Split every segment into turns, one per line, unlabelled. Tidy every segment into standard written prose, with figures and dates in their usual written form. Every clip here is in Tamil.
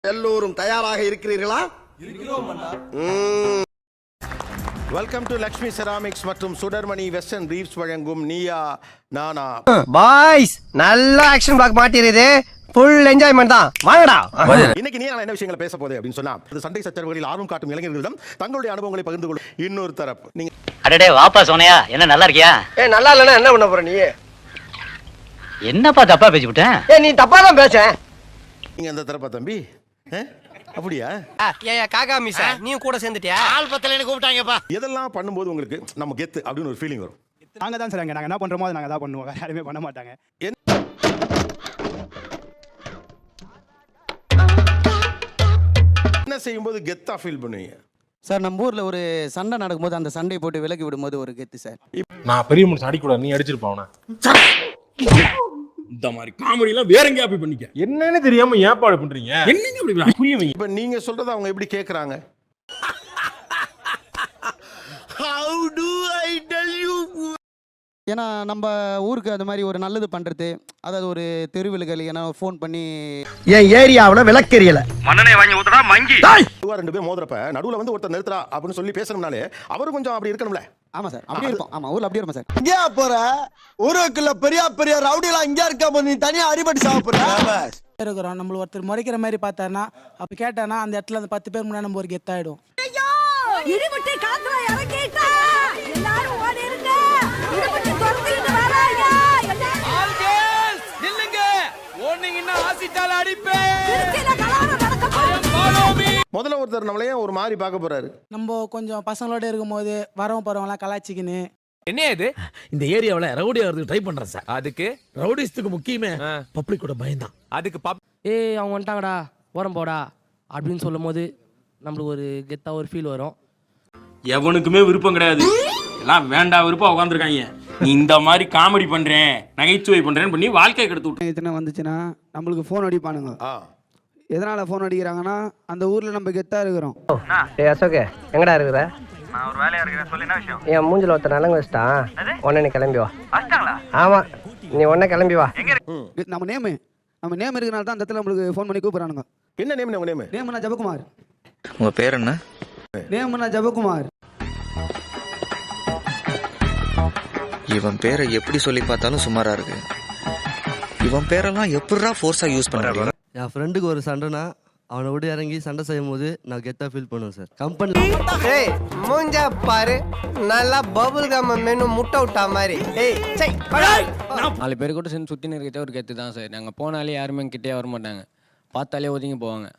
எல்லோரும் தயாராக இருக்கிறீர்களா?
வெல்கம் டு லக்ஷ்மி செராமிக்ஸ் மற்றும் சுடர்மணி வெஸ்டர்ன் ரீவ்ஸ் வழங்கும் நீயா நானா.
பாய்ஸ் நல்ல ஆக்ஷன் பிளாக் மாட்டிருது. ஃபுல் என்ஜாய்மென்ட் தான். வாங்கடா.
இன்னைக்கு நீ என்ன விஷயங்களை பேச போதே அப்படின்னு சொன்னா, சண்டை சச்சரவுகளில் ஆர்வம் காட்டும் இளைஞர்களிடம் தங்களுடைய அனுபவங்களை பகிர்ந்து கொள்ளும் இன்னொரு தரப்பு. நீங்க
அடடே வாப்பா சோனியா, என்ன நல்லா இருக்கியா?
நல்லா இல்லனா என்ன பண்ண போற நீ?
என்னப்பா தப்பா பேசிவிட்டேன்?
நீ தப்பா தான் பேச.
நீங்க அந்த தரப்பா தம்பி? அப்படியா?
காக்கா மீசா நீ கூட சேர்ந்துட்டியா?
ஆள் பத்தல என்ன கூப்பிட்டாங்கப்பா.
எதெல்லாம் பண்ணும்போது உங்களுக்கு நம்ம கெத்து அப்படின்னு ஒரு ஃபீலிங் வரும்?
நாங்க தான் சார் நாங்க என்ன பண்றோமோ அதை நாங்க தான் பண்ணுவோம். யாருமே பண்ண மாட்டாங்க.
என்ன செய்யும்போது கெத்தா ஃபீல் பண்ணுவீங்க
சார்? நம்ம ஊர்ல ஒரு சண்டை நடக்கும்போது அந்த சண்டையை போட்டு விலக்கி விடும்போது ஒரு கெத்து சார்.
நான் பெரிய மனுஷன் அடிக்கூடாது, நீ அடிச்சிருப்பாவன. இந்த மாதிரி காமெடி எல்லாம் வேற எங்கேயா போய் பண்ணிக்க. என்னன்னு தெரியாம ஏற்பாடு பண்றீங்க. என்னங்க இப்படி புரியுவீங்க?
இப்ப நீங்க சொல்றத அவங்க எப்படி கேக்குறாங்க?
How do I tell you?
ஏன்னா நம்ம ஊருக்கு அந்த மாதிரி ஒரு நல்லது பண்றது, அதாவது ஒரு தெருவிலுகள் ஏன்னா ஃபோன் பண்ணி
என் ஏரியாவுல விளக்கெரியல
மண்ணனை வாங்கி ஊத்துறா மங்கி.
ரெண்டு பேர் மோதுறப்ப நடுவுல வந்து ஒருத்தர் நிறுத்துறா அப்படின்னு சொல்லி பேசணும்னாலே அவரு கொஞ்சம் அப்படி இருக்கணும்ல.
ஆமா சார், அப்படியே இருப்போம். ஆமா, ஊர்ல அப்படியே இருப்போம் சார்.
இங்கே போற ஊருக்குள்ள பெரிய பெரிய ரவுடிலாம் இங்க இருக்க, நீ தனியா அடிபட்டு சாப்பிடுற
இருக்கிறோம். நம்மள ஒருத்தர் முறைக்கிற மாதிரி பார்த்தாருன்னா, அப்ப கேட்டானா அந்த இடத்துல அந்த 10 பேர் முன்னாடி நம்ம ஒரு கெத்தாயிடும்.
இடிமுட்டி காத்துல இறங்கிட்டா எல்லாரும் ஓடி இருங்க. இடிமுட்டி துரத்திட்டு வராங்க.
நில்லுங்க, ஓடுனீங்கன்னா ஆசிட்டால அடிப்பேன்.
திருச்சியில கலவரம் நடக்க போகுது.
முதல்ல ஒருத்தர் நம்மளையே ஒரு மாதிரி பார்க்க போறாரு.
நம்ம கொஞ்சம் பசங்களோட இருக்கும்போது வரவங்க போறவங்கலாம் கலாச்சிக்கின்னு,
என்ன இது இந்த ஏரியாவுல ரவுடி ஆகிறதுக்கு ட்ரை பண்றேன் சார். அதுக்கு ரவுடிஸ்டுக்கு முக்கியமே பப்ளிக்கோட பயம்தான். அதுக்கு
அவங்க வந்துட்டாங்கடா ஓரம் போடா அப்படின்னு சொல்லும் போது நம்மளுக்கு ஒரு கெத்தா ஒரு ஃபீல் வரும்.
எவனுக்குமே விருப்பம் கிடையாது, எல்லாம் வேண்டாம் விருப்பம் உட்காந்துருக்காங்க. நீ இந்த மாதிரி காமெடி பண்றேன் நகைச்சுவை பண்றேன்னு பண்ணி வாழ்க்கையை கெடுத்து விட்டு
எத்தனை வந்துச்சுன்னா நம்மளுக்கு ஃபோன் அடிப்பானுங்க. எதனால ஃபோன் அடிக்கிறாங்கன்னா அந்த ஊர்ல நம்ம கெத்தா இருக்கிறோம்.
அசோக் எங்கடா இருக்கிற?
நான் ஒரு வேலையா இருக்கேன், சொல்லு என்ன விஷயம்?
என் மூஞ்சில ஒருத்தர் நலங்கு வச்சிட்டான். உடனே நீ கிளம்பி வா.
அஷ்டாங்களா?
ஆமா, நீ உடனே கிளம்பி வா.
நம்ம நேம் இருக்கிறனால தான் அந்த இடத்துல நம்மளுக்கு ஃபோன் பண்ணி கூப்பிடுறானுங்க.
என்ன நேம்? உங்க நேம்?
நேம்னா ஜபகுமார்.
உங்க பேர் என்ன?
நேம்னா ஜபகுமார்.
இவன் பேரை எப்படி சொல்லி பார்த்தாலும் சுமாரா இருக்கு. இவன் பேரெல்லாம் எப்படிடா ஃபோர்ஸா யூஸ் பண்றாங்க?
என் ஃப்ரெண்டுக்கு ஒரு சண்டைனா அவனை விட்டு இறங்கி சண்டை செய்யும் போது நான் கெத்தா ஃபீல் பண்ணுவேன் சார். கம்பெனி மூஞ்ச பாரு, நல்லா பபுள் கம் மெனு முட்டை விட்டா மாதிரி.
4 பேர் கூட சேர்ந்து சுத்தி நிற்கிறதே ஒரு கெத்து தான் சார். நாங்க போனாலே யாருமே கிட்டே வர மாட்டாங்க, பார்த்தாலே ஒதுங்கி போவாங்க.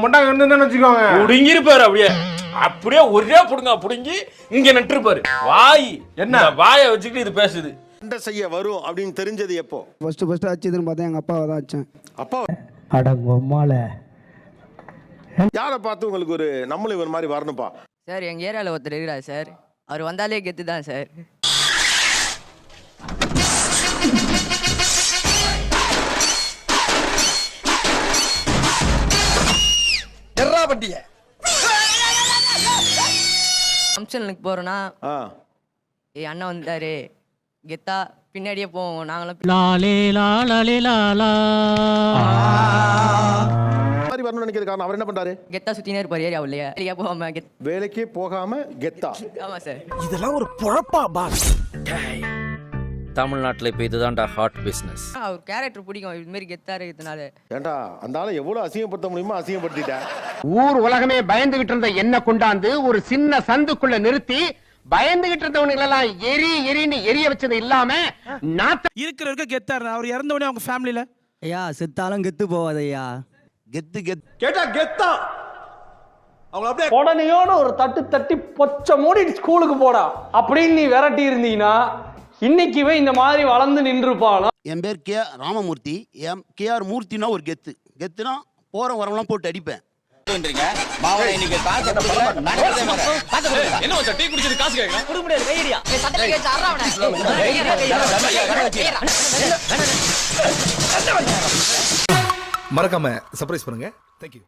முட்டாங்க இருந்துன்னு வச்சுக்கோங்க, புடுங்கிருப்பாரு. அப்படியே அப்படியே ஒரே புடுங்க புடுங்கி இங்க நட்டுருப்பாரு. வாய் என்ன வாயை வச்சுக்கிட்டு இது பேசுது.
சண்டை செய்ய வரும் அப்படின்னு தெரிஞ்சது எப்போ?
ஃபர்ஸ்ட் அடிச்சதுன்னு பார்த்தா எங்க அப்பாவை தான் அடிச்சேன்.
அப்பா
அடங்கம்மால
யாரை பார்த்து உங்களுக்கு ஒரு நம்மளும் இவர் மாதிரி வரணும்பா?
சார் எங்க ஏரியாவில் ஒருத்தர் இருக்கிறார் சார், அவர் வந்தாலே கெத்து தான் சார். ஃபங்க்ஷனுக்கு போறோம்னா என் அண்ணன் வந்தாரு கெத்தா பின்னாடியே போவோம் நாங்களும்.
மாதிரி வரணும்னு நினைக்கிறது காரணம் அவர் என்ன பண்றாரு?
கெத்தா சுத்தினே இருப்பாரு ஏரியாவுலயே. வேலைக்கே போகாம
வேலைக்கே போகாம கெத்தா.
ஆமா சார்.
இதெல்லாம் ஒரு பொழப்பா பாஸ்?
தமிழ்நாட்டுல இப்ப இதுதான்டா ஹாட் பிசினஸ்.
அவர் கேரக்டர் பிடிக்கும், இது மாதிரி கெத்தா இருக்கிறதுனால.
ஏண்டா அந்த ஆளை எவ்வளவு அசிங்கப்படுத்த முடியுமோ அசிங்கப்படுத்திட்டேன்.
ஊர் உலகமே பயந்துகிட்டு இருந்த என்ன கொண்டாந்து ஒரு சின்ன சந்துக்குள்ள நிறுத்தி பயந்துகிட்டு இருந்தவனுங்களெல்லாம் எரின்னு எரிய வச்சது இல்லாம
இருக்கிற கெத்தா அவர் இறந்த உடனே அவங்க ஃபேமிலில
ஐயா செத்தாலும் கெத்து போவாது ஐயா.
கெத்து கேட்டா கெத்தா அவங்க அப்படியே உடனேயோட ஒரு தட்டி பொச்ச மூடி ஸ்கூலுக்கு போடா அப்படின்னு நீ விரட்டி இருந்தீங்கன்னா இன்னைக்குவே இந்த மாதிரி வளர்ந்து நின்றுப்பானா.
என் பேர் கே ராமமூர்த்தி. KR மூர்த்தினா ஒரு கெத்துனா போற வரவெல்லாம் போட்டு அடிப்பேன்.
மறக்காம சர்ப்ரைஸ் பண்ணுங்க. தேங்க்யூ.